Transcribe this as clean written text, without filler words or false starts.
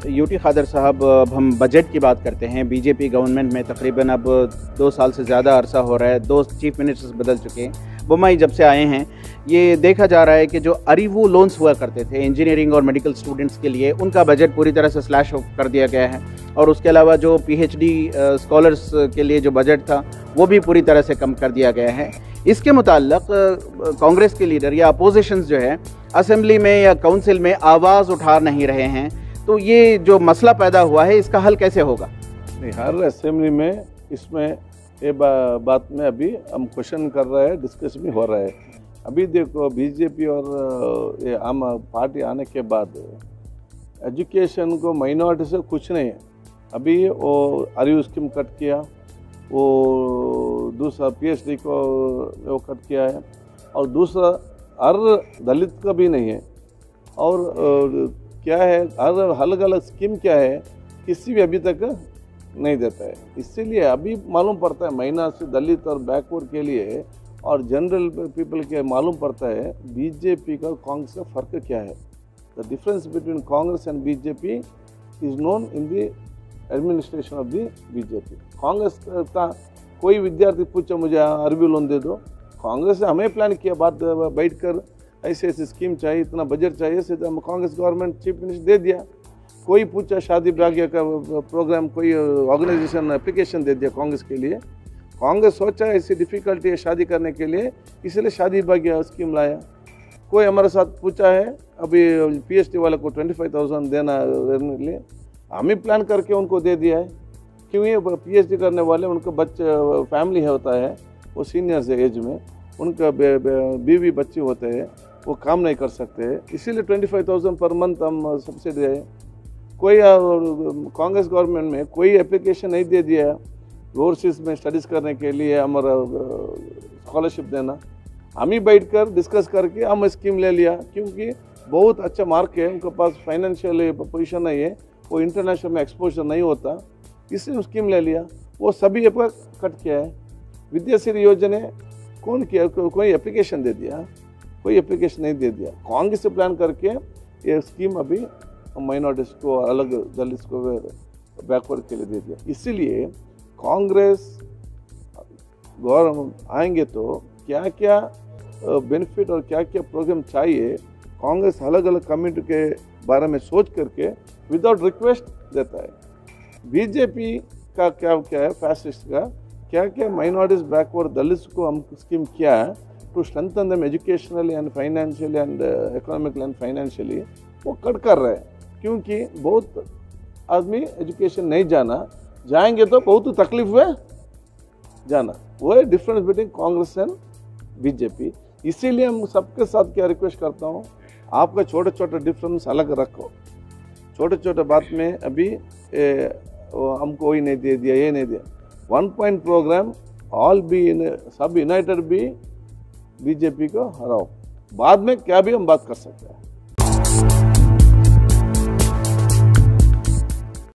UT खादर साहब, अब हम बजट की बात करते हैं। बीजेपी गवर्नमेंट में तकरीबन अब 2 साल से ज़्यादा अरसा हो रहा है, 2 चीफ मिनिस्टर्स बदल चुके हैं। बुम्मई जब से आए हैं, ये देखा जा रहा है कि जो अरीवू लोन्स हुआ करते थे इंजीनियरिंग और मेडिकल स्टूडेंट्स के लिए, उनका बजट पूरी तरह से स्लैश कर दिया गया है। और उसके अलावा जो पीएचडी स्कॉलर्स के लिए जो बजट था वो भी पूरी तरह से कम कर दिया गया है। इसके मुताल्लिक कांग्रेस के लीडर या अपोजिशंस जो है असेंबली में या काउंसिल में आवाज़ उठा नहीं रहे हैं। तो ये जो मसला पैदा हुआ है, इसका हल कैसे होगा? नहीं, हर असेंबली में इसमें ये बात में अभी हम क्वेश्चन कर रहे हैं, डिस्कस भी हो रहा है। अभी देखो, बीजेपी और ये आम पार्टी आने के बाद एजुकेशन को माइनॉरिटी से कुछ नहीं है। अभी वो आरयू स्कीम कट किया, वो दूसरा पीएचडी को वो कट किया है, और दूसरा हर दलित का भी नहीं है। और क्या है, हर अलग अलग स्कीम क्या है, किसी भी अभी तक नहीं देता है। इसीलिए अभी मालूम पड़ता है महीना से दलित और बैकवर्ड के लिए और जनरल पीपल के मालूम पड़ता है बीजेपी का कांग्रेस का फ़र्क क्या है। The difference between Congress and BJP is known in the administration of the BJP. Congress का कोई विद्यार्थी पूछा मुझे अरबी लोन दे दो, कांग्रेस ने हमें प्लान किया, बात बैठ कर ऐसे ऐसे स्कीम चाहिए, इतना बजट चाहिए, से हम कांग्रेस गवर्नमेंट चीफ मिनिस्टर दे दिया। कोई पूछा शादी भाग्य का प्रोग्राम, कोई ऑर्गेनाइजेशन एप्लीकेशन दे दिया कांग्रेस के लिए। कांग्रेस सोचा ऐसी डिफ़िकल्टी है शादी करने के लिए, इसलिए शादी भाग्य स्कीम लाया। कोई हमारे साथ पूछा है अभी पीएचडी वाले को 25,000 देना लिए, हम ही प्लान करके उनको दे दिया है। क्यों? ये पीएचडी करने वाले उनका बच्चे फैमिली होता है, वो सीनियर्स है एज में, उनका बीवी बच्चे होते हैं, वो काम नहीं कर सकते, इसीलिए 25,000 पर मंथ हम सब्सिडी है। कोई कांग्रेस गवर्नमेंट में कोई एप्लीकेशन नहीं दे दिया ओवरसीज में स्टडीज़ करने के लिए हमारा स्कॉलरशिप देना। हम ही बैठ कर डिस्कस करके हम स्कीम ले लिया, क्योंकि बहुत अच्छा मार्क है, उनके पास फाइनेंशियल पोजीशन नहीं है, वो इंटरनेशनल में एक्सपोजर नहीं होता, इसलिए स्कीम ले लिया। वो सभी पर कट किया है। विद्याश्री योजना कौन किया? कोई एप्लीकेशन दे दिया? कोई एप्लीकेशन नहीं दे दिया। कांग्रेस से प्लान करके ये स्कीम अभी माइनॉरिटीज को, अलग दलित को, बैकवर्ड के लिए दे दिया। इसीलिए कांग्रेस गवर्नमेंट आएंगे तो क्या क्या बेनिफिट और क्या क्या प्रोग्राम चाहिए, कांग्रेस अलग अलग कम्युनिटी के बारे में सोच करके विदाउट रिक्वेस्ट देता है। बीजेपी का क्या क्या है, फैसिस्ट का क्या क्या माइनॉरिटीज बैकवर्ड दलित को हम स्कीम किया है to strengthen them educationally and financially and economically and financially, वो कट कर रहे हैं। क्योंकि बहुत आदमी एजुकेशन नहीं जाना, जाएंगे तो बहुत तकलीफ है जाना। वो है difference between Congress and BJP. इसीलिए हम सबके साथ क्या रिक्वेस्ट करता हूँ, आपका छोटे छोटे डिफरेंस अलग रखो। छोटे छोटे बात में अभी हमको वही नहीं दे दिया, ये नहीं दिया। 1 पॉइंट प्रोग्राम, ऑल बी सब यूनाइटेड भी बीजेपी को हराओ, बाद में क्या भी हम बात कर सकते हैं।